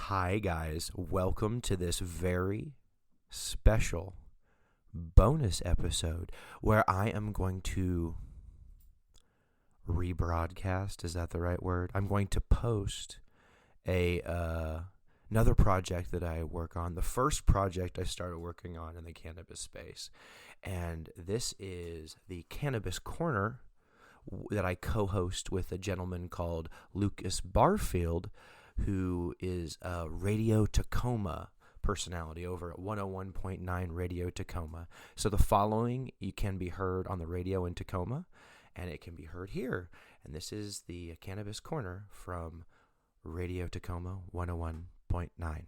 Hi guys, welcome to this very special bonus episode where I am going to rebroadcast, is that the right word? I'm going to post another project that I work on, the first project I started working on in the cannabis space. And this is the Cannabis Corner that I co-host with a gentleman called Lukas Barfield, who is a Radio Tacoma personality over at 101.9 Radio Tacoma. So the following, you can be heard on the radio in Tacoma, and it can be heard here. And this is the Cannabis Corner from Radio Tacoma 101.9.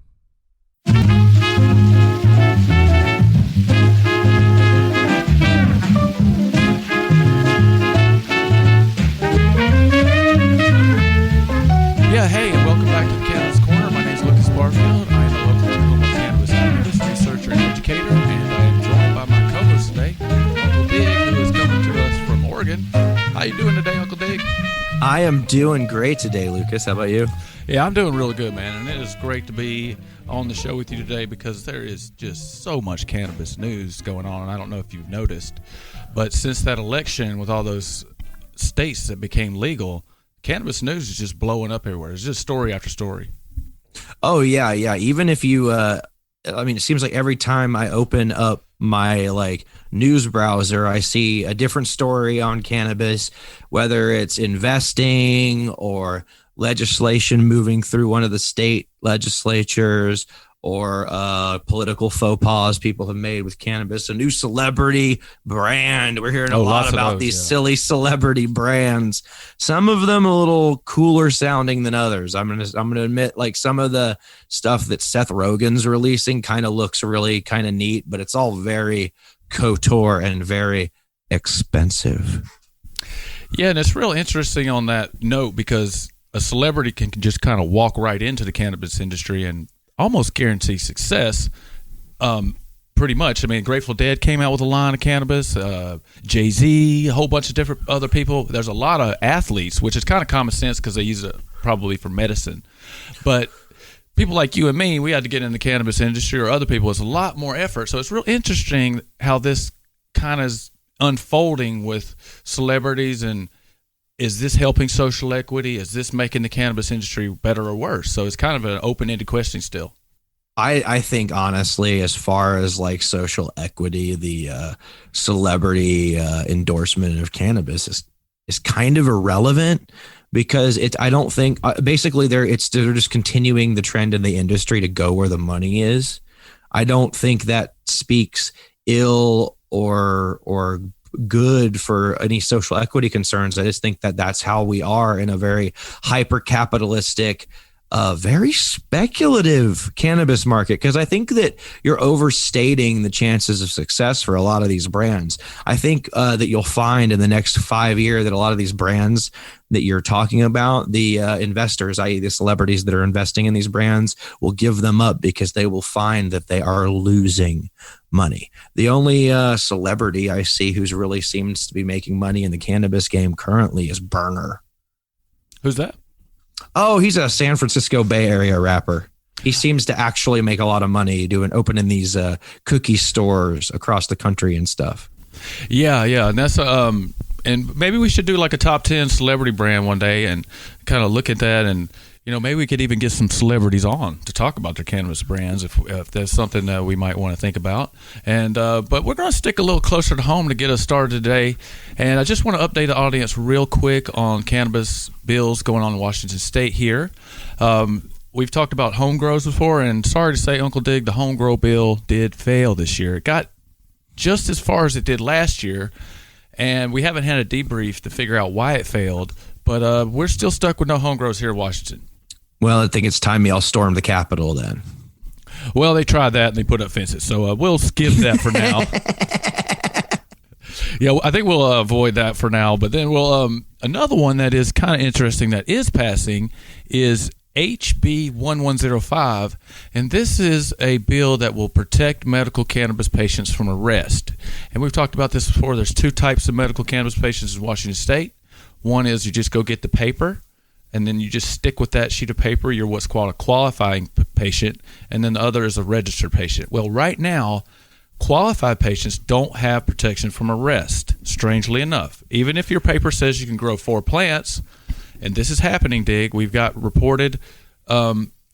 Yeah, hey, and welcome back to the Cannabis Corner. My name is Lukas Barfield. I am a local Tacoma cannabis activist, researcher, and educator, and I am joined by my co-host today, Uncle Dig, who is coming to us from Oregon. How you doing today, Uncle Dig? I am doing great today, Lukas. How about you? Yeah, I'm doing really good, man, and it is great to be on the show with you today because there is just so much cannabis news going on, and I don't know if you've noticed, but since that election with all those states that became legal, cannabis news is just blowing up everywhere. It's just story after story. Oh, yeah. Even if you, it seems like every time I open up my news browser, I see a different story on cannabis, whether it's investing or legislation moving through one of the state legislatures or political faux pas people have made with cannabis, a new celebrity brand. We're hearing a lot about these silly celebrity brands. Some of them a little cooler sounding than others. I'm gonna admit, some of the stuff that Seth Rogen's releasing kind of looks really kind of neat, but it's all very couture and very expensive. Yeah, and it's real interesting on that note because a celebrity can just kind of walk right into the cannabis industry and almost guarantee success, pretty much. I mean, Grateful Dead came out with a line of cannabis, Jay-Z, a whole bunch of different other people. There's a lot of athletes, which is kind of common sense because they use it probably for medicine. But people like you and me, we had to get in the cannabis industry, or other people, it's a lot more effort. So it's real interesting how this kind of is unfolding with celebrities, and is this helping social equity? Is this making the cannabis industry better or worse? So it's kind of an open-ended question still. I think, honestly, as far as social equity, the celebrity endorsement of cannabis is kind of irrelevant because I don't think basically they're just continuing the trend in the industry to go where the money is. I don't think that speaks ill or good for any social equity concerns. I just think that that's how we are in a very hyper-capitalistic, very speculative cannabis market, because I think that you're overstating the chances of success for a lot of these brands. I think that you'll find in the next 5 years that a lot of these brands that you're talking about, the investors, i.e. the celebrities that are investing in these brands, will give them up because they will find that they are losing money. The only celebrity I see who's really seems to be making money in the cannabis game currently is Burner. Who's that? Oh, he's a San Francisco Bay Area rapper. He seems to actually make a lot of money opening these cookie stores across the country and stuff. Yeah, and that's and maybe we should do a top 10 celebrity brand one day and kind of look at that, and maybe we could even get some celebrities on to talk about their cannabis brands if that's something that we might want to think about. And but we're going to stick a little closer to home to get us started today. And I just want to update the audience real quick on cannabis bills going on in Washington State here. We've talked about home grows before, and sorry to say, Uncle Dig, the home grow bill did fail this year. It got just as far as it did last year, and we haven't had a debrief to figure out why it failed. But we're still stuck with no home grows here in Washington. Well, I think it's time y'all storm the Capitol then. Well, they tried that and they put up fences, so we'll skip that for now. Yeah, I think we'll avoid that for now. But then we'll another one that is kind of interesting that is passing is HB 1105, and this is a bill that will protect medical cannabis patients from arrest. And we've talked about this before. There's two types of medical cannabis patients in Washington State. One is you just go get the paper, and then you just stick with that sheet of paper. You're what's called a qualifying patient, and then the other is a registered patient. Well, right now, qualified patients don't have protection from arrest, strangely enough. Even if your paper says you can grow 4 plants, and this is happening, Dig, we've got reported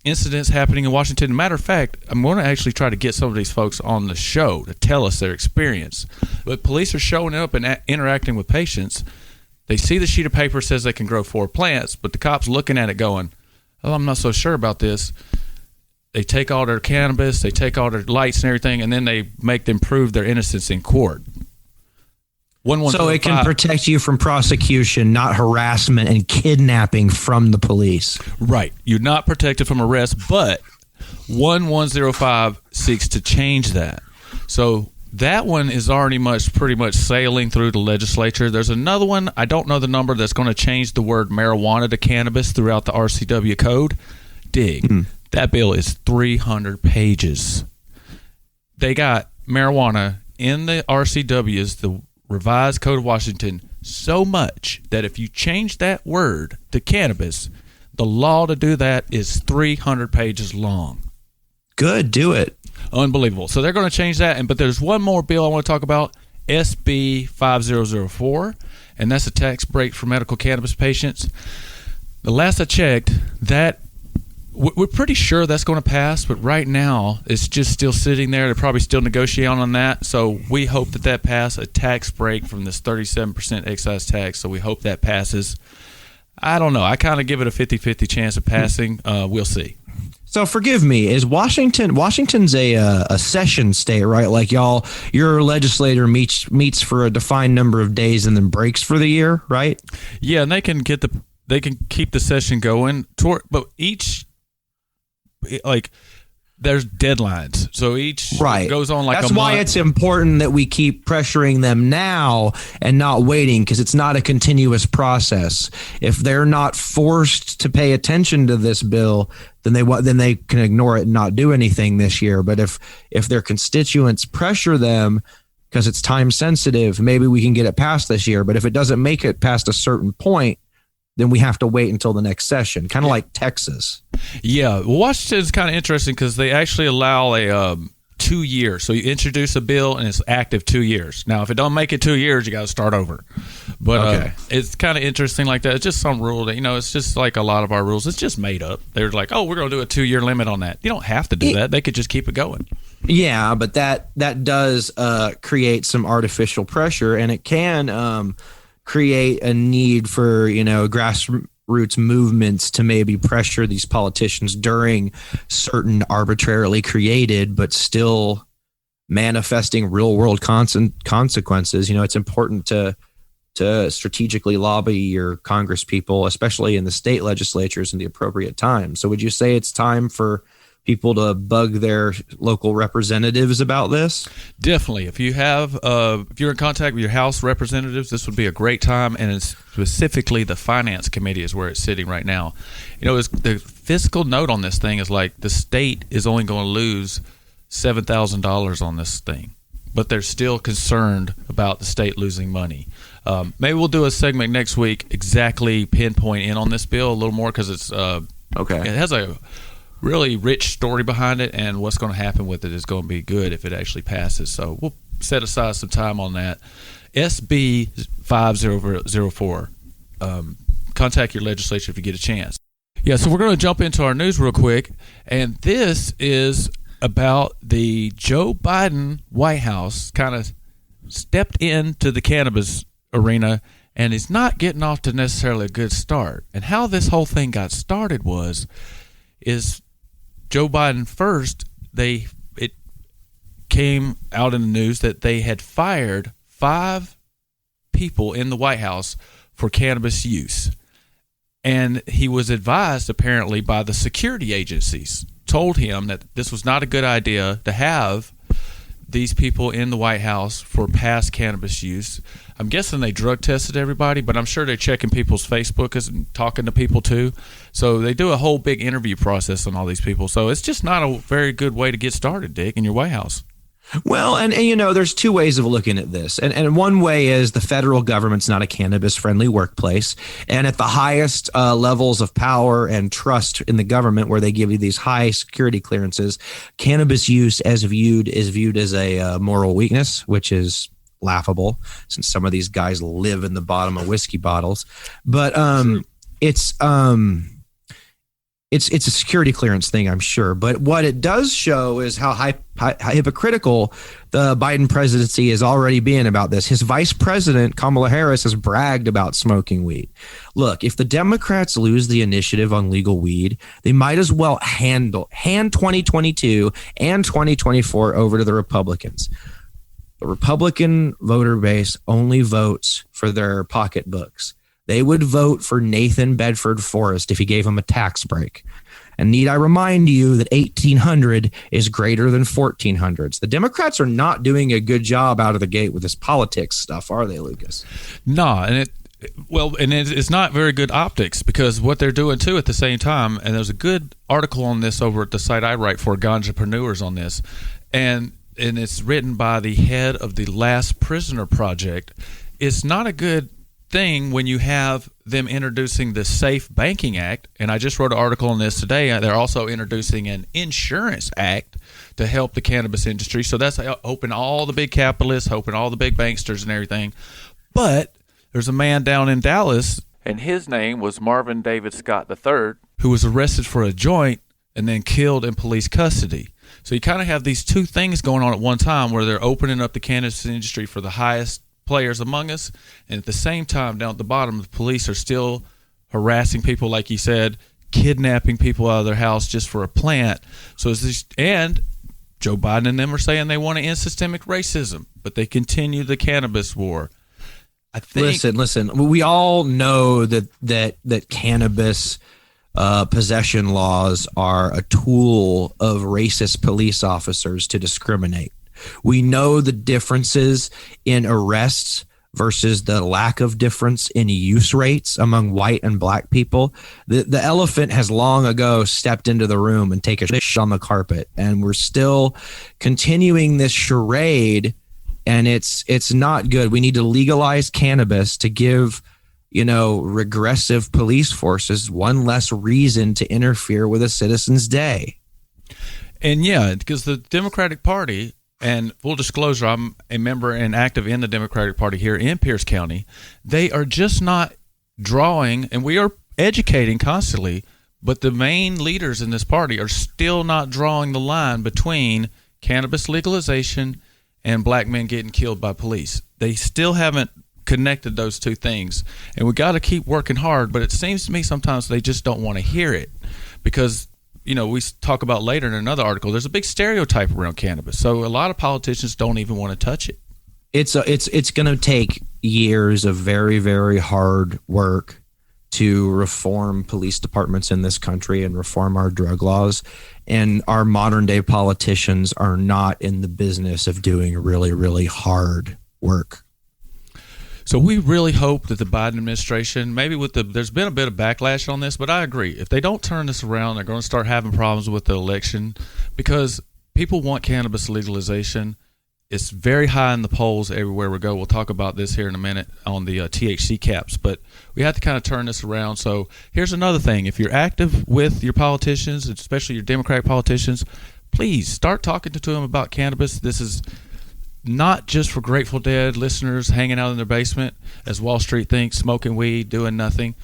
incidents happening in Washington. Matter of fact, I'm going to actually try to get some of these folks on the show to tell us their experience. But police are showing up and interacting with patients. They see the sheet of paper says they can grow 4 plants, but the cop's looking at it going, oh, I'm not so sure about this. They take all their cannabis, they take all their lights and everything, and then they make them prove their innocence in court. So it can protect you from prosecution, not harassment and kidnapping from the police. Right. You're not protected from arrest, but 1105 seeks to change that. So that one is already pretty much sailing through the legislature. There's another one, I don't know the number, that's going to change the word marijuana to cannabis throughout the RCW code. Dig. That bill is 300 pages. They got marijuana in the RCWs, the Revised Code of Washington, so much that if you change that word to cannabis, the law to do that is 300 pages long. Good, do it. Unbelievable. So they're going to change that. But there's one more bill I want to talk about, SB 5004, and that's a tax break for medical cannabis patients. The last I checked, that we're pretty sure that's going to pass, but right now it's just still sitting there. They're probably still negotiating on that. So we hope that passes, a tax break from this 37% excise tax. So we hope that passes. I don't know. I kind of give it a 50-50 chance of passing. We'll see. So forgive me, is Washington's a session state, right? Like your legislator meets for a defined number of days and then breaks for the year, right? Yeah, and they can keep the session going but each, like, there's deadlines, so each goes on like that's a month. Why it's important that we keep pressuring them now and not waiting, because it's not a continuous process. If they're not forced to pay attention to this bill, then they can ignore it and not do anything this year. But if their constituents pressure them because it's time sensitive, maybe we can get it passed this year. But if it doesn't make it past a certain point, then we have to wait until the next session, kind of like Texas. Yeah, Washington's kind of interesting because they actually allow a 2 year. So you introduce a bill and it's active 2 years. Now, if it don't make it 2 years, you got to start over. But it's kind of interesting like that. It's just some rule that, it's just like a lot of our rules. It's just made up. They're like, oh, we're going to do a 2 year limit on that. You don't have to do that. They could just keep it going. Yeah, but that does create some artificial pressure, and it can create a need for, grassroots movements to maybe pressure these politicians during certain arbitrarily created but still manifesting real world consequences. It's important to strategically lobby your Congress people, especially in the state legislatures, in the appropriate time. So would you say it's time for people to bug their local representatives about this? Definitely. If you're in contact with your House representatives, this would be a great time, and it's specifically the Finance Committee is where it's sitting right now. The fiscal note on this thing is like the state is only going to lose $7,000 on this thing, but they're still concerned about the state losing money. Maybe we'll do a segment next week, exactly pinpoint in on this bill a little more, because it's it has a really rich story behind it, and what's going to happen with it is going to be good if it actually passes. So we'll set aside some time on that. SB 5004. Contact your legislature if you get a chance. Yeah, so we're going to jump into our news real quick, and this is about the Joe Biden White House kind of stepped into the cannabis arena, and is not getting off to necessarily a good start. And how this whole thing got started is Joe Biden first, it came out in the news that they had fired 5 people in the White House for cannabis use. And he was advised, apparently, by the security agencies, told him that this was not a good idea to have these people in the White House for past cannabis use. I'm guessing they drug tested everybody, but I'm sure they're checking people's Facebooks and talking to people too. So they do a whole big interview process on all these people. So it's just not a very good way to get started, Dick, in your White House. Well, and there's two ways of looking at this. And one way is the federal government's not a cannabis friendly workplace. And at the highest levels of power and trust in the government, where they give you these high security clearances, cannabis use is viewed as a moral weakness, which is laughable since some of these guys live in the bottom of whiskey bottles. But it's a security clearance thing, I'm sure. But what it does show is how hypocritical the Biden presidency is already being about this. His vice president, Kamala Harris, has bragged about smoking weed. Look, if the Democrats lose the initiative on legal weed, they might as well hand 2022 and 2024 over to the Republicans. The Republican voter base only votes for their pocketbooks. They would vote for Nathan Bedford Forrest if he gave him a tax break. And need I remind you that 1,800 is greater than 1,400s. The Democrats are not doing a good job out of the gate with this politics stuff, are they, Lucas? No, it's not very good optics, because what they're doing too at the same time, and there's a good article on this over at the site I write for, Ganjapreneurs, on this, and it's written by the head of the Last Prisoner Project. It's not a good thing when you have them introducing the Safe Banking Act, and I just wrote an article on this today. They're also introducing an insurance act to help the cannabis industry. So that's hoping all the big capitalists, hoping all the big banksters and everything. But there's a man down in Dallas, and his name was Marvin David Scott III, who was arrested for a joint and then killed in police custody. So you kind of have these two things going on at one time, where they're opening up the cannabis industry for the highest players among us, and at the same time, down at the bottom, the police are still harassing people, like you said, kidnapping people out of their house just for a plant. So and Joe Biden and them are saying they want to end systemic racism, but they continue the cannabis war. I think. Listen. We all know that cannabis possession laws are a tool of racist police officers to discriminate. We know the differences in arrests versus the lack of difference in use rates among white and black people. The elephant has long ago stepped into the room and taken a shit on the carpet, and we're still continuing this charade, and it's not good. We need to legalize cannabis to give, regressive police forces one less reason to interfere with a citizen's day. And yeah, because the Democratic Party, and full disclosure, I'm a member and active in the Democratic Party here in Pierce County, they are just not drawing, and we are educating constantly, but the main leaders in this party are still not drawing the line between cannabis legalization and black men getting killed by police. They still haven't connected those two things, and we got to keep working hard, but it seems to me sometimes they just don't want to hear it, because we talk about later in another article, there's a big stereotype around cannabis. So a lot of politicians don't even want to touch it. It's going to take years of very, very hard work to reform police departments in this country and reform our drug laws. And our modern day politicians are not in the business of doing really, really hard work. So we really hope that the Biden administration, there's been a bit of backlash on this, but I agree. If they don't turn this around, they're going to start having problems with the election, because people want cannabis legalization. It's very high in the polls everywhere we go. We'll talk about this here in a minute on the THC caps, but we have to kind of turn this around. So here's another thing. If you're active with your politicians, especially your Democratic politicians, please start talking to them about cannabis. This is not just for Grateful Dead listeners hanging out in their basement, as Wall Street thinks, smoking weed, doing nothing.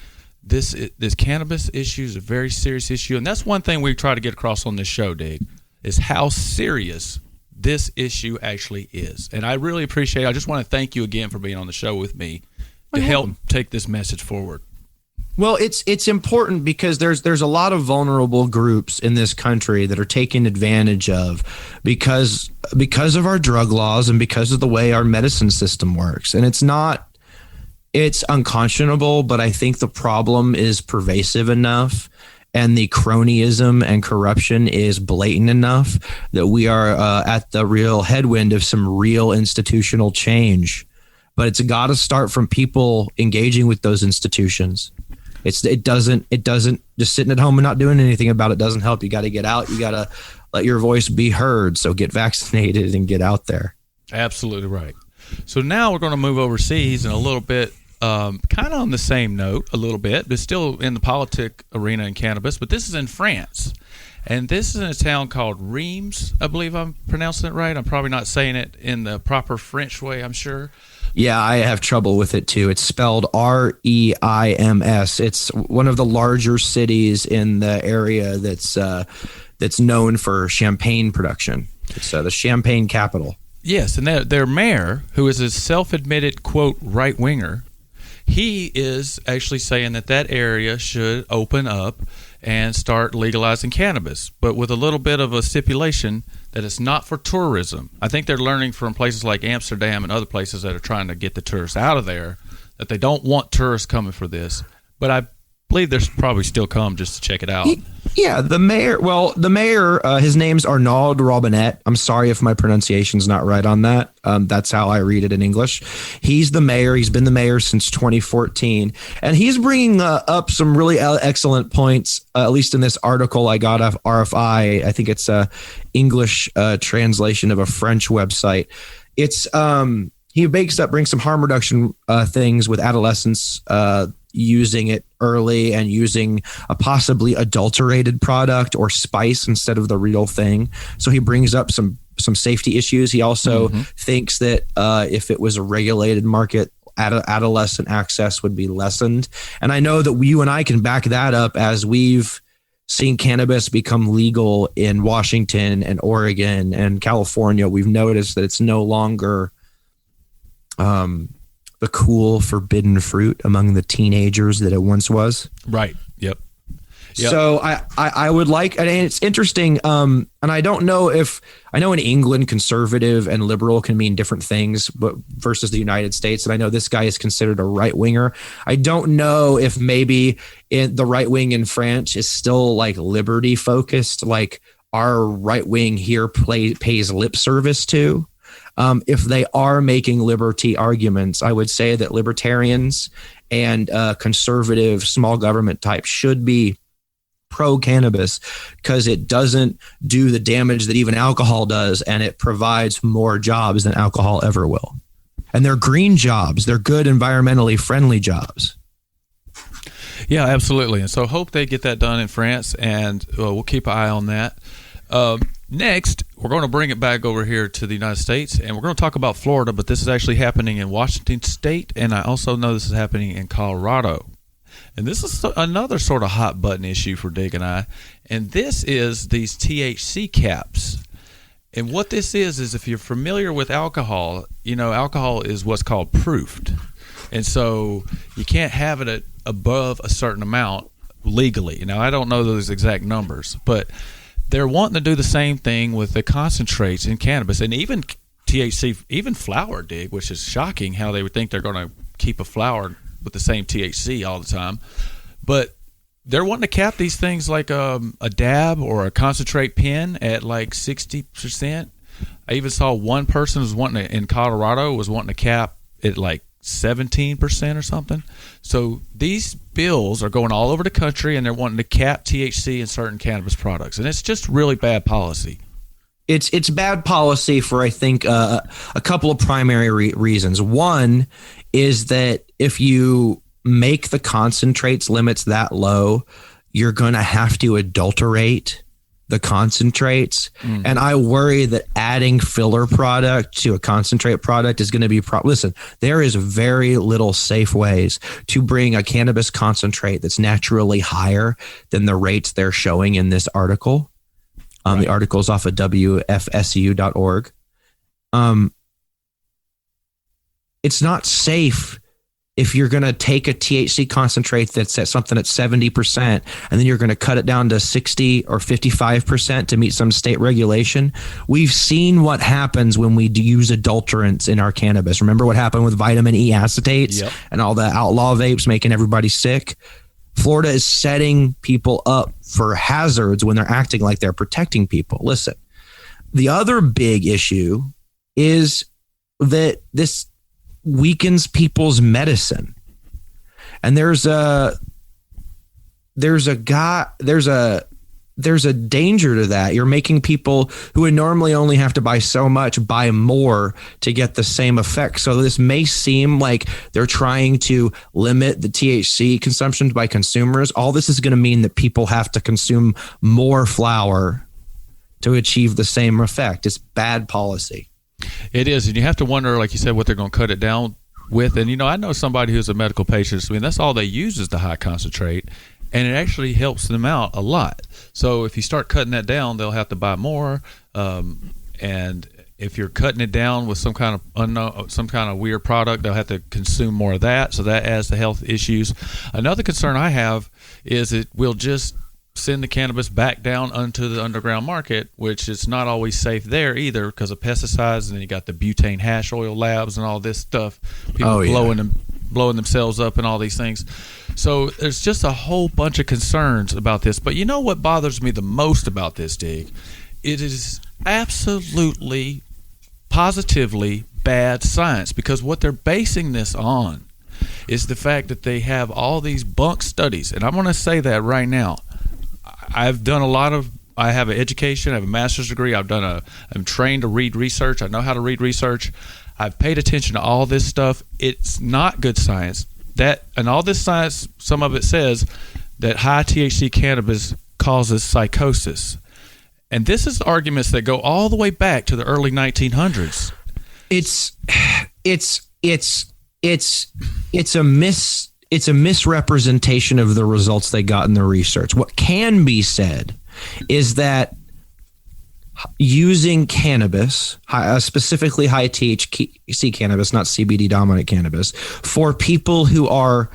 This cannabis issue is a very serious issue, and that's one thing we try to get across on this show, Dig, is how serious this issue actually is. And I really appreciate it. I just want to thank you again for being on the show with me to help take this message forward. Well, it's important because there's a lot of vulnerable groups in this country that are taken advantage of because of our drug laws and because of the way our medicine system works. And it's unconscionable, but I think the problem is pervasive enough and the cronyism and corruption is blatant enough that we are at the real headwind of some real institutional change. But it's got to start from people engaging with those institutions. It doesn't just sitting at home and not doing anything about it doesn't help. You got to get out. You got to let your voice be heard. So get vaccinated and get out there. Absolutely right. So now we're going to move overseas and a little bit, kind of on the same note a little bit, but still in the politic arena in cannabis. But this is in France. And this is in a town called Reims. I believe I'm pronouncing it right. I'm probably not saying it in the proper French way, I'm sure. Yeah, I have trouble with it too. It's spelled Reims. It's one of the larger cities in the area that's known for champagne production. It's the champagne capital. Yes, and their mayor, who is a self-admitted, quote, right-winger, he is actually saying that area should open up and start legalizing cannabis, but with a little bit of a stipulation that it's not for tourism. I think they're learning from places like Amsterdam and other places that are trying to get the tourists out of there, that they don't want tourists coming for this. But I believe there's probably still come just to check it out. Yeah, the mayor, his name's Arnaud Robinette. I'm sorry if my pronunciation's not right on that. That's how I read it in English. He's the mayor. He's been the mayor since 2014. And he's bringing up some really excellent points, at least in this article I got off RFI. I think it's a English translation of a French website. It's he brings some harm reduction things with adolescents using it early and using a possibly adulterated product or spice instead of the real thing. So he brings up some safety issues. He also thinks that if it was a regulated market, adolescent access would be lessened. And I know that you and I can back that up as we've seen cannabis become legal in Washington and Oregon and California. We've noticed that it's no longer the cool forbidden fruit among the teenagers that it once was. Right. Yep. So I would like, and it's interesting. And I don't know I know in England, conservative and liberal can mean different things, but versus the United States. And I know this guy is considered a right winger. I don't know if maybe the right wing in France is still like liberty focused, like our right wing here pays lip service to. If they are making liberty arguments, I would say that libertarians and conservative small government types should be pro-cannabis because it doesn't do the damage that even alcohol does, and it provides more jobs than alcohol ever will. And they're green jobs. They're good, environmentally friendly jobs. Yeah, absolutely. And so hope they get that done in France, and we'll keep an eye on that. Next, we're going to bring it back over here to the United States, and we're going to talk about Florida, but this is actually happening in Washington State, and I also know this is happening in Colorado. And this is another sort of hot button issue for Dig and I, and this is these THC caps. And what this is if you're familiar with alcohol, you know, alcohol is what's called proofed. And so you can't have it at above a certain amount legally. Now, I don't know those exact numbers, but they're wanting to do the same thing with the concentrates in cannabis and even THC, even flower, Dig, which is shocking how they would think they're going to keep a flower with the same THC all the time. But they're wanting to cap these things like a dab or a concentrate pen at like 60%. I even saw one person was wanting to, in Colorado was wanting to cap it like 17% or something. So these bills are going all over the country, and they're wanting to cap THC in certain cannabis products, and it's just really bad policy. It's bad policy for, I think, a couple of primary reasons. One is that if you make the concentrates limits that low, you're going to have to adulterate the concentrates. And I worry that adding filler product to a concentrate product is going to be listen, there is very little safe ways to bring a cannabis concentrate that's naturally higher than the rates they're showing in this article. Right. The article's off of WFSU.org. It's not safe if you're going to take a THC concentrate that's at something at 70% and then you're going to cut it down to 60 or 55% to meet some state regulation. We've seen what happens when we use adulterants in our cannabis. Remember what happened with vitamin E acetates and all the outlaw vapes making everybody sick? Florida is setting people up for hazards when they're acting like they're protecting people. Listen, the other big issue is that this weakens people's medicine. And there's a there's a danger to that. You're making people who would normally only have to buy so much buy more to get the same effect. So this may seem like they're trying to limit the THC consumption by consumers. All this is going to mean that people have to consume more flower to achieve the same effect. It's bad policy. It is. And you have to wonder, like you said, what they're going to cut it down with. And, I know somebody who's a medical patient. I mean, that's all they use is the high concentrate. And it actually helps them out a lot. So if you start cutting that down, they'll have to buy more. And if you're cutting it down with some kind of weird product, they'll have to consume more of that. So that adds to health issues. Another concern I have is it will just send the cannabis back down onto the underground market, which is not always safe there either because of pesticides. And then you got the butane hash oil labs and all this stuff. People blowing themselves up and all these things. So there's just a whole bunch of concerns about this. But you know what bothers me the most about this, Dig? It is absolutely, positively bad science, because what they're basing this on is the fact that they have all these bunk studies. And I'm going to say that right now. I've done I have an education, I have a master's degree, I'm trained to read research, I know how to read research. I've paid attention to all this stuff. It's not good science. And all this science, some of it says that high THC cannabis causes psychosis. And this is arguments that go all the way back to the early 1900s. It's a misrepresentation of the results they got in the research. What can be said is that using cannabis, specifically high THC cannabis, not CBD dominant cannabis, for people who are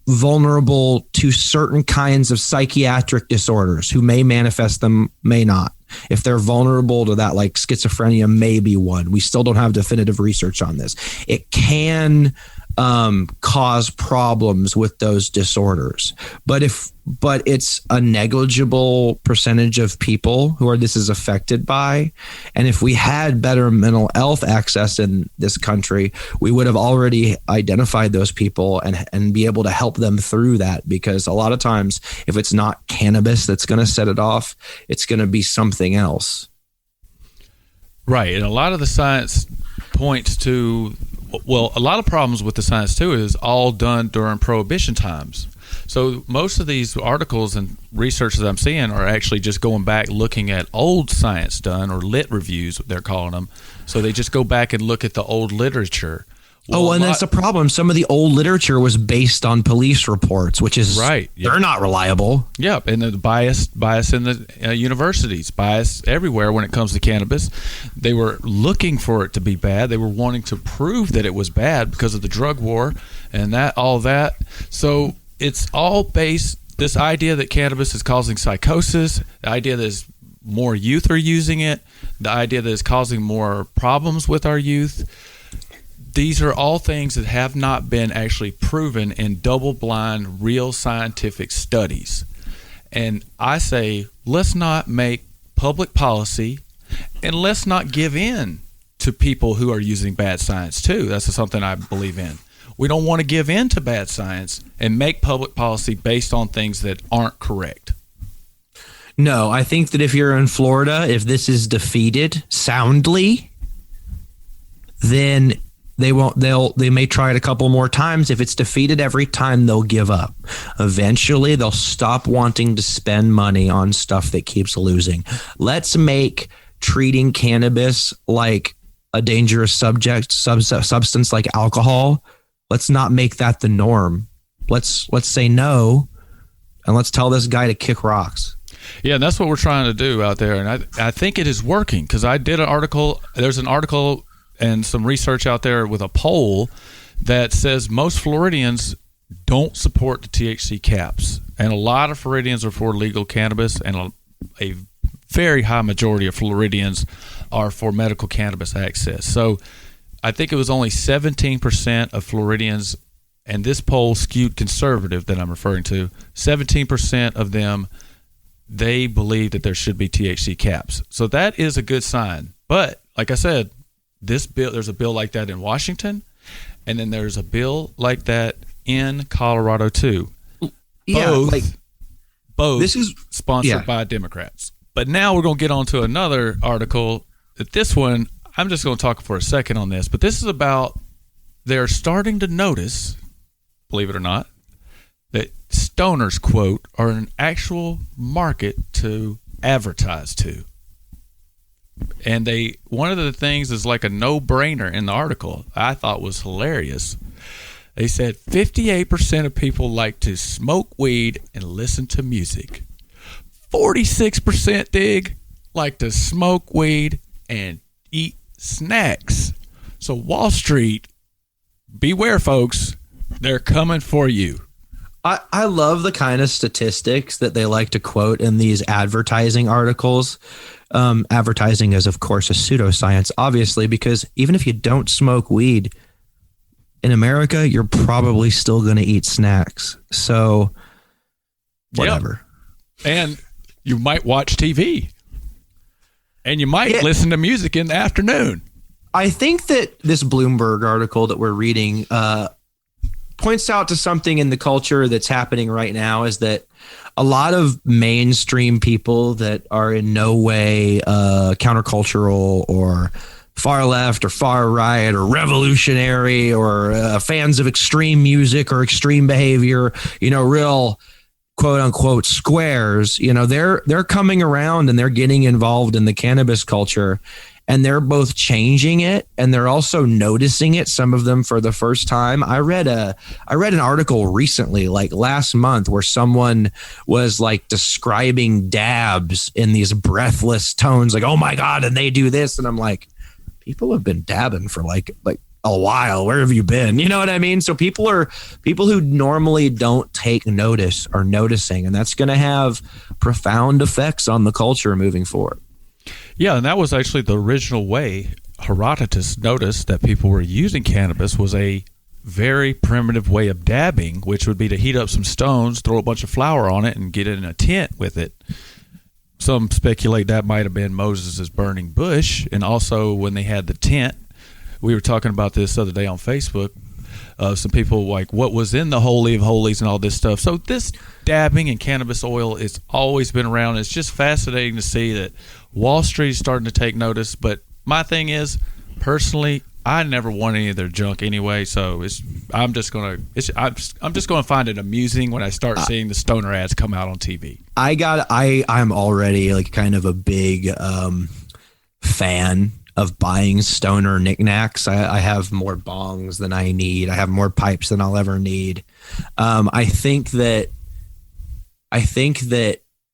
vulnerable to certain kinds of psychiatric disorders, who may manifest them, may not. If they're vulnerable to that, like schizophrenia may be one. We still don't have definitive research on this. It can cause problems with those disorders, but it's a negligible percentage of people who this is affected by. And if we had better mental health access in this country, we would have already identified those people and be able to help them through that. Because a lot of times, if it's not cannabis that's going to set it off, it's going to be something else. Right. And a lot of the science points to, well, a lot of problems with the science too is all done during prohibition times. So most of these articles and research that I'm seeing are actually just going back looking at old science done, or lit reviews, they're calling them. So they just go back and look at the old literature. Well, and that's the problem. Some of the old literature was based on police reports, which is right. Yep. They're not reliable. Yeah, and the bias in the universities, bias everywhere when it comes to cannabis. They were looking for it to be bad. They were wanting to prove that it was bad because of the drug war and all that. So it's all based, this idea that cannabis is causing psychosis, the idea that more youth are using it, the idea that it's causing more problems with our youth. These are all things that have not been actually proven in double-blind, real scientific studies. And I say, let's not make public policy, and let's not give in to people who are using bad science too. That's something I believe in. We don't want to give in to bad science and make public policy based on things that aren't correct. No, I think that if you're in Florida, if this is defeated soundly, then they may try it a couple more times. If it's defeated every time, they'll give up. Eventually, they'll stop wanting to spend money on stuff that keeps losing. Let's make treating cannabis like a dangerous substance like alcohol. Let's not make that the norm. Let's say no, and let's tell this guy to kick rocks. Yeah, and that's what we're trying to do out there. And I think it is working, because I did an article. There's an article and some research out there with a poll that says most Floridians don't support the THC caps. And a lot of Floridians are for legal cannabis, and a very high majority of Floridians are for medical cannabis access. So I think it was only 17% of Floridians, and this poll skewed conservative that I'm referring to, 17% of them, they believe that there should be THC caps. So that is a good sign. But like I said, there's a bill like that in Washington, and then there's a bill like that in Colorado too. Yeah, both This is sponsored by Democrats. But now we're going to get on to another article. This one, I'm just going to talk for a second on this, but this is about they're starting to notice, believe it or not, that stoners, quote, are an actual market to advertise to. And one of the things is like a no-brainer in the article I thought was hilarious. They said 58% of people like to smoke weed and listen to music. 46% like to smoke weed and eat snacks. So Wall Street, beware, folks. They're coming for you. I love the kind of statistics that they like to quote in these advertising articles. Advertising is, of course, a pseudoscience, obviously, because even if you don't smoke weed in America, you're probably still going to eat snacks. So whatever. Yep. And you might watch TV. And you might listen to music in the afternoon. I think that this Bloomberg article that we're reading points out to something in the culture that's happening right now, is that a lot of mainstream people that are in no way countercultural or far left or far right or revolutionary or fans of extreme music or extreme behavior, real quote unquote squares, they're coming around and they're getting involved in the cannabis culture. And they're both changing it, and they're also noticing it, some of them for the first time. I read an article recently, like last month, where someone was like describing dabs in these breathless tones, like, oh my God, and they do this. And I'm like, people have been dabbing for like a while. Where have you been? You know what I mean? So people who normally don't take notice are noticing, and that's going to have profound effects on the culture moving forward. Yeah, and that was actually the original way Herodotus noticed that people were using cannabis, was a very primitive way of dabbing, which would be to heat up some stones, throw a bunch of flour on it, and get it in a tent with it. Some speculate that might have been Moses' burning bush. And also when they had the tent, we were talking about this the other day on Facebook, some people like what was in the Holy of Holies and all this stuff. So this dabbing and cannabis oil has always been around. It's just fascinating to see that Wall Street is starting to take notice. But my thing is, personally, I never want any of their junk anyway. So I'm just gonna find it amusing when I start seeing the stoner ads come out on TV. I'm already like kind of a big fan of buying stoner knickknacks. I have more bongs than I need. I have more pipes than I'll ever need. I think that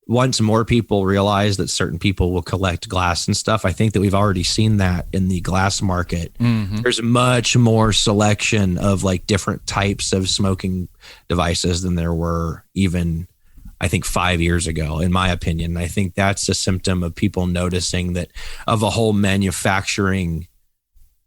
once more people realize that certain people will collect glass and stuff, I think that we've already seen that in the glass market. Mm-hmm. There's much more selection of like different types of smoking devices than there were even, I think, 5 years ago, in my opinion. I think that's a symptom of people noticing that of a whole manufacturing,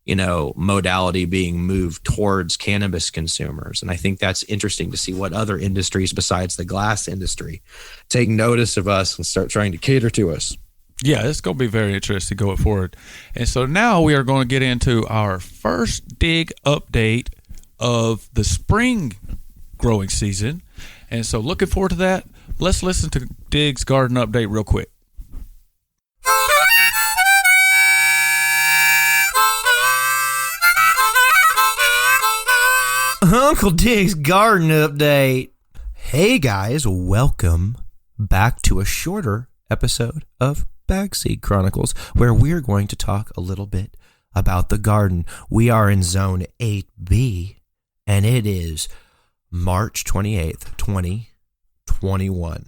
modality being moved towards cannabis consumers. And I think that's interesting to see what other industries besides the glass industry take notice of us and start trying to cater to us. Yeah, it's going to be very interesting going forward. And so now we are going to get into our first dig update of the spring growing season. And so looking forward to that. Let's listen to Dig's garden update real quick. Uncle Dig's garden update. Hey guys, welcome back to a shorter episode of Bagseed Chronicles, where we're going to talk a little bit about the garden. We are in Zone 8B, and it is March 28th, 2021.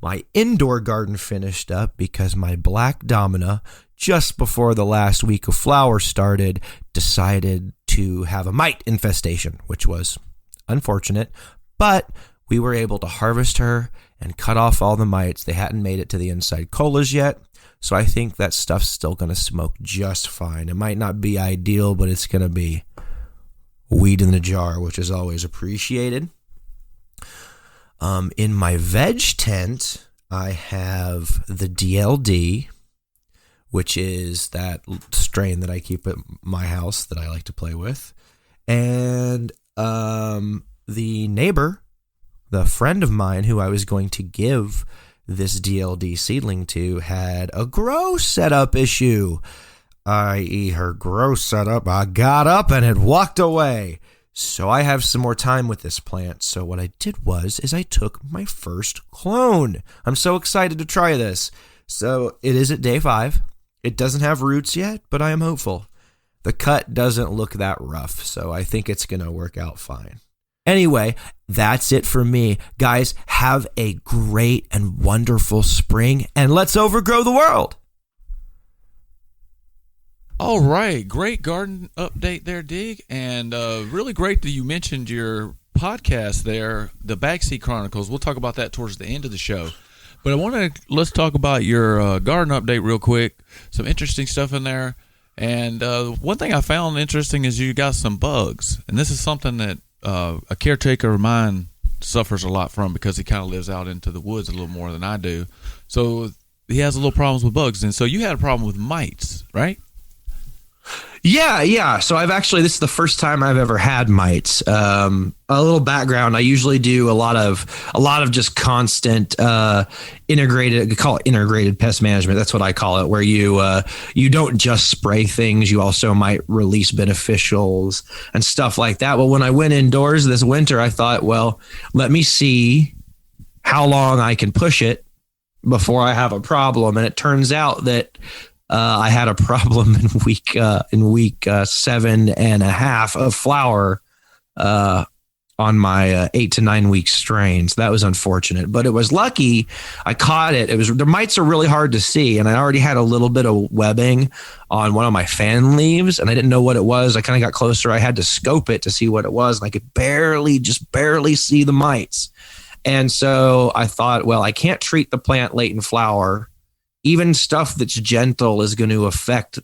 My indoor garden finished up because my black domina, just before the last week of flowers started, decided to have a mite infestation, which was unfortunate, but we were able to harvest her and cut off all the mites. They hadn't made it to the inside colas yet, so I think that stuff's still going to smoke just fine. It might not be ideal, but it's going to be weed in the jar, which is always appreciated. In my veg tent, I have the DLD, which is that strain that I keep at my house that I like to play with. And the neighbor the friend of mine who I was going to give this DLD seedling to had a grow setup issue, i.e. her grow setup. I got up and it walked away. So I have some more time with this plant. So what I did is I took my first clone. I'm so excited to try this. So it is at day 5. It doesn't have roots yet, but I am hopeful. The cut doesn't look that rough, so I think it's going to work out fine. Anyway, that's it for me. Guys, have a great and wonderful spring, and let's overgrow the world. All right. Great garden update there, Dig. And really great that you mentioned your podcast there, the Bagseed Chronicles. We'll talk about that towards the end of the show. But let's talk about your garden update real quick. Some interesting stuff in there. And one thing I found interesting is you got some bugs. And this is something that a caretaker of mine suffers a lot from because he kind of lives out into the woods a little more than I do. So he has a little problems with bugs. And so you had a problem with mites, right? Yeah. So this is the first time I've ever had mites. A little background. I usually do a lot of just constant integrated. We call it integrated pest management. That's what I call it. Where you don't just spray things. You also might release beneficials and stuff like that. Well, when I went indoors this winter, I thought, well, let me see how long I can push it before I have a problem. And it turns out that I had a problem in week 7.5 of flower on my 8 to 9 week strains. That was unfortunate, but it was lucky I caught it. The mites are really hard to see, and I already had a little bit of webbing on one of my fan leaves, and I didn't know what it was. I kind of got closer. I had to scope it to see what it was, and I could barely see the mites. And so I thought, well, I can't treat the plant late in flower. Even stuff that's gentle is going to affect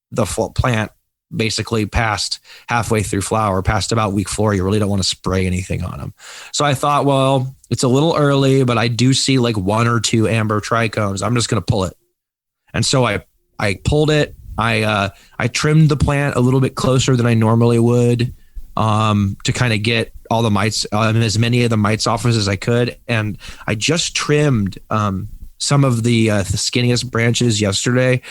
the plant basically past halfway through flower, past about week 4. You really don't want to spray anything on them. So I thought, well, it's a little early, but I do see like 1 or 2 amber trichomes. I'm just going to pull it. And so I pulled it. I trimmed the plant a little bit closer than I normally would to kind of get all the mites, as many of the mites off as I could. And I just trimmed some of the skinniest branches yesterday,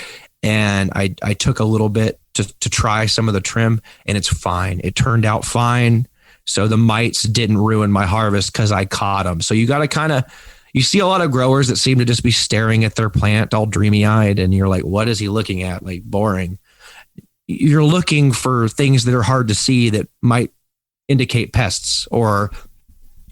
and I took a little bit to try some of the trim, and it's fine. It turned out fine. So the mites didn't ruin my harvest because I caught them. So you got to you see a lot of growers that seem to just be staring at their plant all dreamy eyed, and you're like, what is he looking at? Like, boring. You're looking for things that are hard to see that might indicate pests or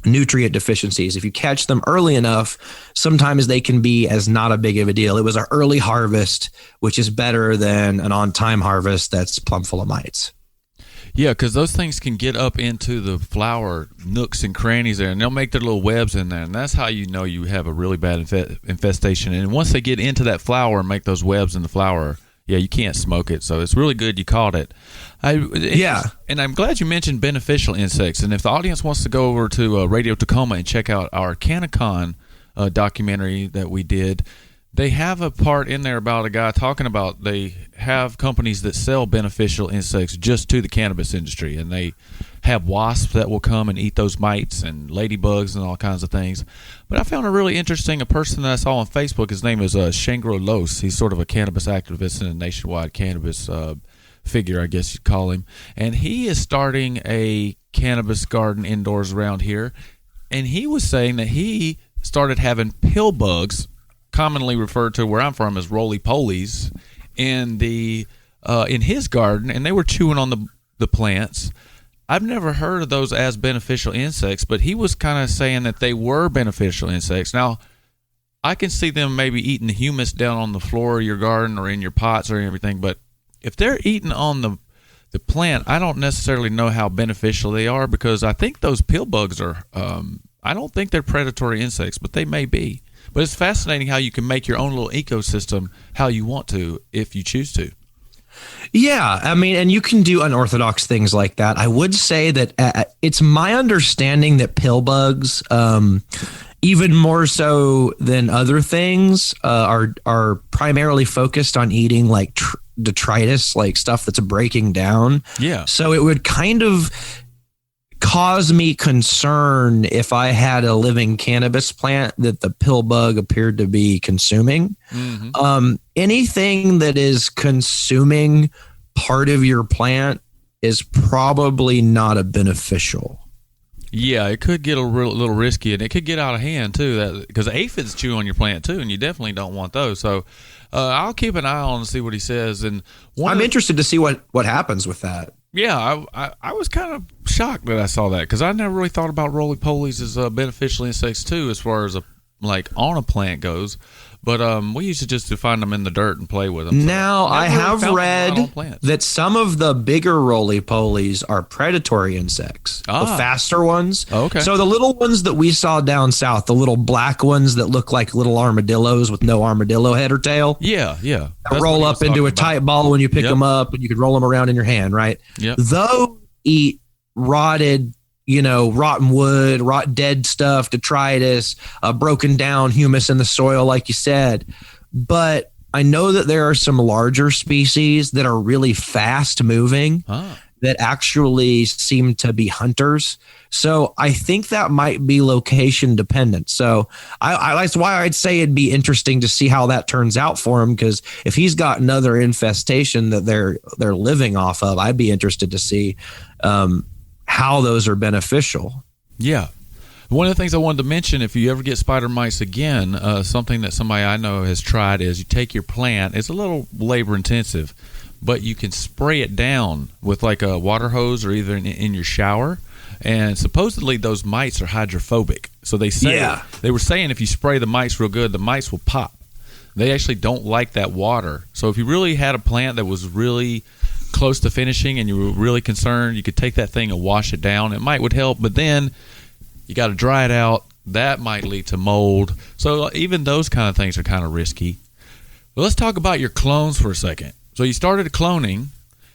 nutrient deficiencies. If you catch them early enough, sometimes they can be as not a big of a deal. It was an early harvest, which is better than an on-time harvest that's plumb full of mites. Yeah, because those things can get up into the flower nooks and crannies there, and they'll make their little webs in there, and that's how you know you have a really bad infestation. And once they get into that flower and make those webs in the flower, yeah, you can't smoke it. So it's really good you caught it. And I'm glad you mentioned beneficial insects. And if the audience wants to go over to Radio Tacoma and check out our Canacon documentary that we did, they have a part in there about a guy talking about they have companies that sell beneficial insects just to the cannabis industry. And they have wasps that will come and eat those mites and ladybugs and all kinds of things. But I found it really interesting. A person that I saw on Facebook, his name is Shangro Los. He's sort of a cannabis activist and a nationwide cannabis figure, I guess you'd call him. And he is starting a cannabis garden indoors around here. And he was saying that he started having pill bugs, commonly referred to where I'm from as roly-polies, in his garden, and they were chewing on the plants. I've never heard of those as beneficial insects, but he was kind of saying that they were beneficial insects. Now, I can see them maybe eating the humus down on the floor of your garden or in your pots or everything, but if they're eating on the plant, I don't necessarily know how beneficial they are, because I think those pill bugs are, I don't think they're predatory insects, but they may be. But it's fascinating how you can make your own little ecosystem how you want to if you choose to. Yeah, I mean, and you can do unorthodox things like that. I would say that it's my understanding that pill bugs, even more so than other things, are primarily focused on eating like detritus, like stuff that's breaking down. Yeah. So it would kind of cause me concern if I had a living cannabis plant that the pill bug appeared to be consuming. Anything that is consuming part of your plant is probably not a beneficial. Yeah, it could get a little risky, and it could get out of hand too. Because aphids chew on your plant too, and you definitely don't want those. So I'll keep an eye on and see what he says. And I'm interested to see what happens with that. Yeah, I was kind of shocked that I saw that because I never really thought about roly-polies as beneficial insects too, as far as on a plant goes. But we used to just find them in the dirt and play with them. So now, I have read that some of the bigger roly-polies are predatory insects, the faster ones. Oh, okay. So the little ones that we saw down south, the little black ones that look like little armadillos with no armadillo head or tail. Yeah. That roll up into a tight ball when you pick them up, and you could roll them around in your hand, right? Yeah. Those eat rotted, rotten wood, dead stuff, detritus, broken down humus in the soil, like you said. But I know that there are some larger species that are really fast moving that actually seem to be hunters. So I think that might be location dependent. So that's why I'd say it'd be interesting to see how that turns out for him, because if he's got another infestation that they're living off of, I'd be interested to see how those are beneficial. Yeah. One of the things I wanted to mention, if you ever get spider mites again, something that somebody I know has tried is you take your plant. It's a little labor intensive, but you can spray it down with like a water hose or either in your shower. And supposedly those mites are hydrophobic. So they were saying if you spray the mites real good, the mites will pop. They actually don't like that water. So if you really had a plant that was really close to finishing and you were really concerned, you could take that thing and wash it down. It would help, but then you got to dry it out. That might lead to mold. So even those kind of things are kind of risky. But let's talk about your clones for a second. So you started cloning,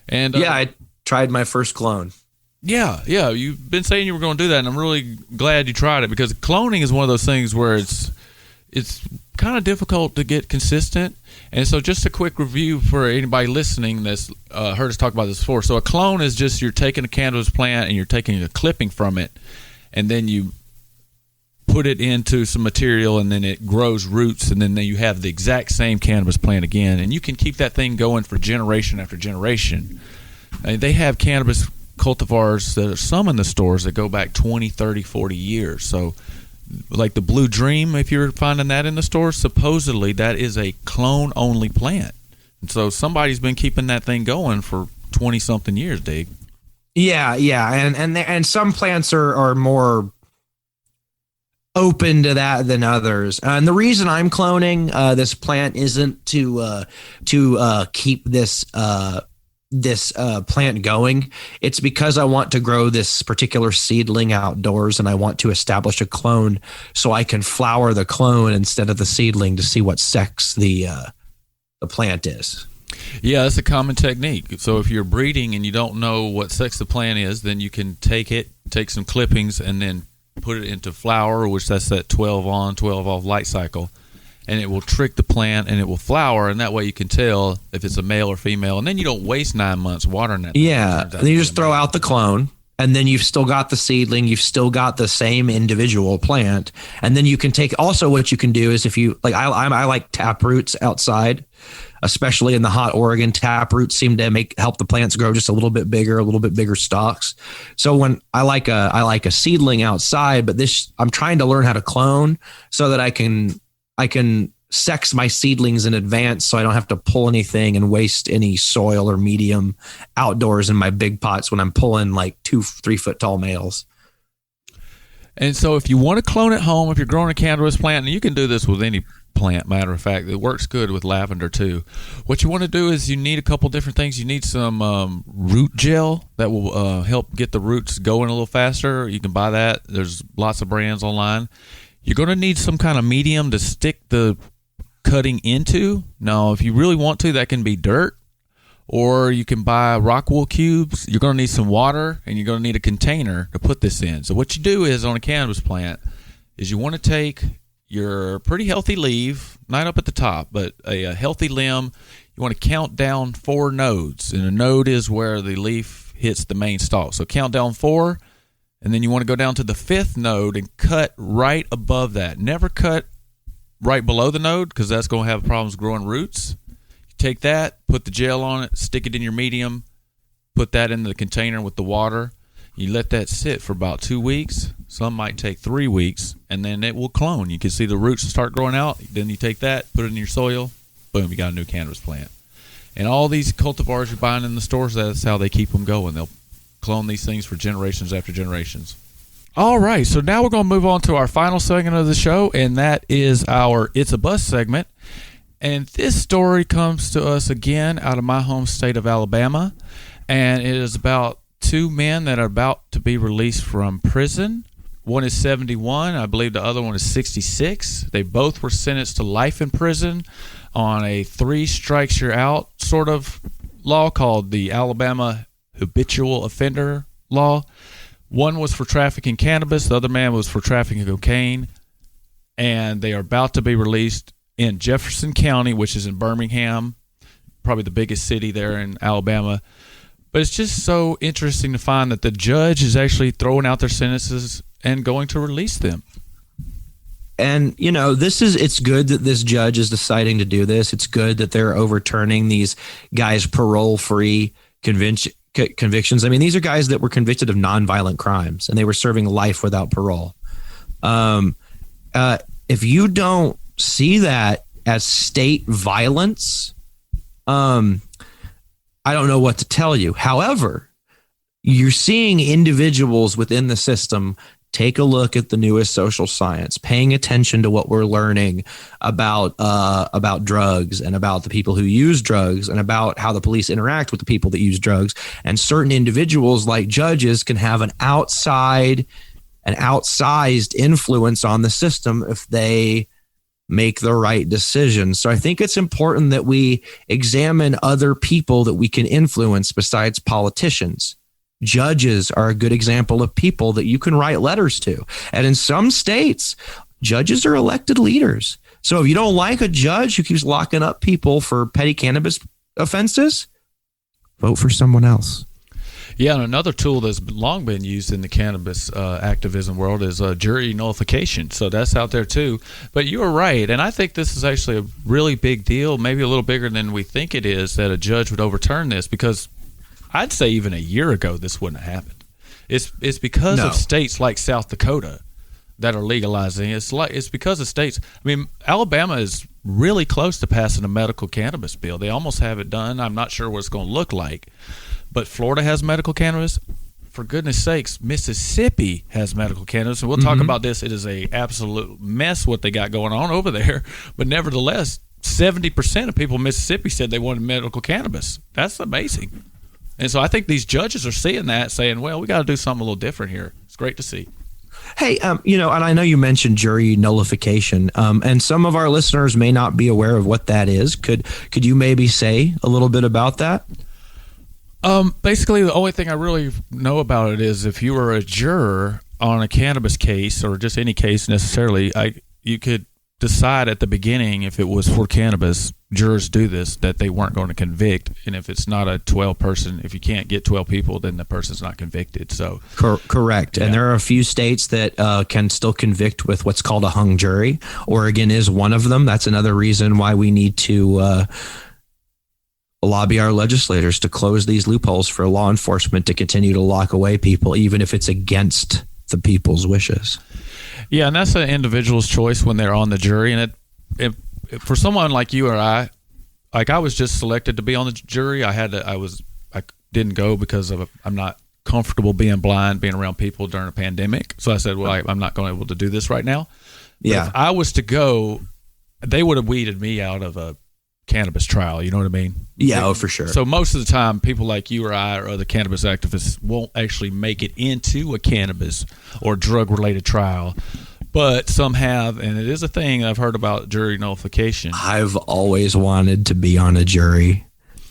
and I tried my first clone. Yeah, you've been saying you were going to do that, and I'm really glad you tried it, because cloning is one of those things where it's kind of difficult to get consistent. And so just a quick review for anybody listening that's heard us talk about this before. So a clone is just you're taking a cannabis plant and you're taking a clipping from it, and then you put it into some material, and then it grows roots, and then you have the exact same cannabis plant again. And you can keep that thing going for generation after generation. They have cannabis cultivars that are some in the stores that go back 20, 30, 40 years. So like the Blue Dream, if you're finding that in the store, supposedly that is a clone-only plant. And so somebody's been keeping that thing going for 20-something years, Dig. Yeah, and some plants are more open to that than others. And the reason I'm cloning this plant isn't to keep this plant going. It's because I want to grow this particular seedling outdoors, and I want to establish a clone so I can flower the clone instead of the seedling to see what sex the plant is. Yeah, that's a common technique. So if you're breeding and you don't know what sex the plant is, then you can take some clippings and then put it into flower, which that's that 12 on, 12 off light cycle. And it will trick the plant, and it will flower, and that way you can tell if it's a male or female. And then you don't waste 9 months watering that. Yeah, then you just throw out the clone, and then you've still got the seedling. You've still got the same individual plant, and then you can take. Also, what you can do is if you like, I like tap roots outside, especially in the hot Oregon. Tap roots seem to help the plants grow just a little bit bigger stalks. So when I like a seedling outside, but I'm trying to learn how to clone so that I can sex my seedlings in advance, so I don't have to pull anything and waste any soil or medium outdoors in my big pots when I'm pulling like 2-3 foot tall males. And so if you want to clone at home, if you're growing a cannabis plant, and you can do this with any plant, matter of fact, it works good with lavender too. What you want to do is you need a couple different things. You need some root gel that will help get the roots going a little faster. You can buy that. There's lots of brands online. You're going to need some kind of medium to stick the cutting into. Now, if you really want to, that can be dirt, or you can buy rock wool cubes. You're going to need some water, and you're going to need a container to put this in. So what you do is on a cannabis plant is you want to take your pretty healthy leaf, not up at the top, but a healthy limb. You want to count down 4 nodes, and a node is where the leaf hits the main stalk. So count down 4, And then you want to go down to the 5th node and cut right above that. Never cut right below the node because that's going to have problems growing roots. You take that, put the gel on it, stick it in your medium, put that in the container with the water. You let that sit for about 2 weeks. Some might take 3 weeks, and then it will clone. You can see the roots start growing out. Then you take that, put it in your soil. Boom, you got a new cannabis plant. And all these cultivars you're buying in the stores, that's how they keep them going. They'll clone these things for generations after generations. All right, so now we're going to move on to our final segment of the show, and that is our It's a Bust segment. And this story comes to us again out of my home state of Alabama, and it is about 2 men that are about to be released from prison. One is 71. I believe the other one is 66. They both were sentenced to life in prison on a 3 strikes you're out sort of law called the Alabama Habitual Offender Law. One was for trafficking cannabis. The other man was for trafficking cocaine. And they are about to be released in Jefferson County, which is in Birmingham, probably the biggest city there in Alabama. But it's just so interesting to find that the judge is actually throwing out their sentences and going to release them. And, it's good that this judge is deciding to do this. It's good that they're overturning these guys' parole-free convictions. I mean, these are guys that were convicted of nonviolent crimes, and they were serving life without parole. If you don't see that as state violence, I don't know what to tell you. However, you're seeing individuals within the system take a look at the newest social science, paying attention to what we're learning about drugs and about the people who use drugs and about how the police interact with the people that use drugs. And certain individuals like judges can have an outsized influence on the system if they make the right decision. So I think it's important that we examine other people that we can influence besides politicians. Judges are a good example of people that you can write letters to. And in some states, judges are elected leaders. So if you don't like a judge who keeps locking up people for petty cannabis offenses, vote for someone else. Yeah, and another tool that's long been used in the cannabis activism world is jury nullification. So that's out there too. But you were right, and I think this is actually a really big deal, maybe a little bigger than we think it is, that a judge would overturn this, because I'd say even a year ago this wouldn't have happened. It's because of states like South Dakota that are legalizing. It's because of states. I mean, Alabama is really close to passing a medical cannabis bill. They almost have it done. I'm not sure what it's going to look like. But Florida has medical cannabis. For goodness sakes, Mississippi has medical cannabis. And we'll talk about this. It is a absolute mess what they got going on over there. But nevertheless, 70% of people in Mississippi said they wanted medical cannabis. That's amazing. And so I think these judges are seeing that, saying, well, we got to do something a little different here. It's great to see. Hey, and I know you mentioned jury nullification, and some of our listeners may not be aware of what that is. Could you maybe say a little bit about that? Basically, the only thing I really know about it is if you were a juror on a cannabis case, or just any case necessarily, you could decide at the beginning, if it was for cannabis, jurors do this, that they weren't going to convict. And if it's not a 12-person, if you can't get 12 people, then the person's not convicted. So correct. Yeah. And there are a few states that can still convict with what's called a hung jury. Oregon is one of them. That's another reason why we need to lobby our legislators to close these loopholes for law enforcement to continue to lock away people, even if it's against the people's wishes. Yeah, and that's an individual's choice when they're on the jury. And if for someone like you or I was just selected to be on the jury. I didn't go because I'm not comfortable being blind, being around people during a pandemic. So I said, well, I'm not going to be able to do this right now. But if I was to go, they would have weeded me out of a cannabis trial. You know what I mean? Yeah, for sure. So most of the time, people like you or I or other cannabis activists won't actually make it into a cannabis or drug-related trial. But some have, and it is a thing I've heard about jury nullification. I've always wanted to be on a jury,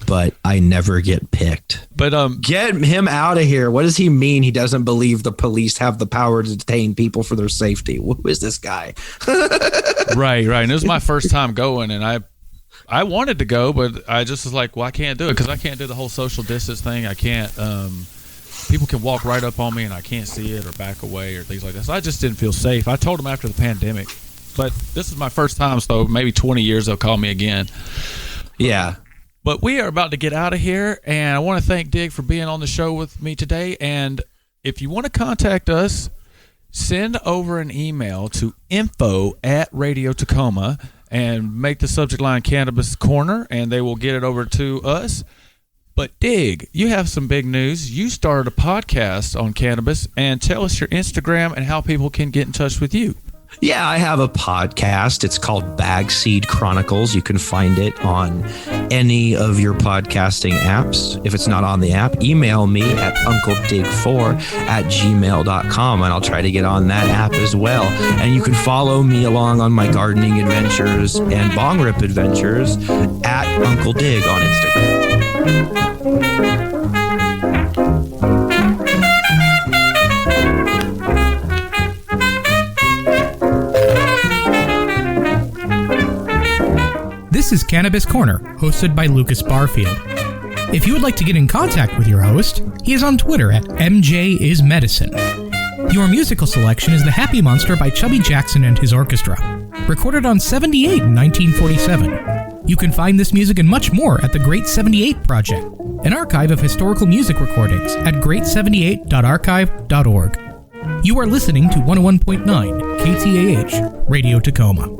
but I never get picked. But get him out of here. What does he mean he doesn't believe the police have the power to detain people for their safety? Who is this guy? Right. And it was my first time going, and I wanted to go, but I just was like, well, I can't do it because I can't do the whole social distance thing. I can't people can walk right up on me and I can't see it or back away or things like that. So I just didn't feel safe. I told them after the pandemic, but this is my first time, so maybe 20 years they'll call me again. Yeah. But we are about to get out of here, and I want to thank Dig for being on the show with me today. And if you want to contact us, send over an email to info@Radio Tacoma and make the subject line Cannabis Corner, and they will get it over to us. But Dig, you have some big news. You started a podcast on cannabis, and tell us your Instagram and how people can get in touch with you. Yeah, I have a podcast. It's called Bagseed Chronicles. You can find it on any of your podcasting apps. If it's not on the app, email me at uncledig4@gmail.com, and I'll try to get on that app as well. And you can follow me along on my gardening adventures and bong rip adventures at Uncle Dig on Instagram. This is Cannabis Corner, hosted by Lukas Barfield. If you would like to get in contact with your host, he is on Twitter at MJIsMedicine. Your musical selection is The Happy Monster by Chubby Jackson and his orchestra, recorded on 78 in 1947. You can find this music and much more at the Great 78 Project, an archive of historical music recordings at great78.archive.org. You are listening to 101.9 KTAH, Radio Tacoma.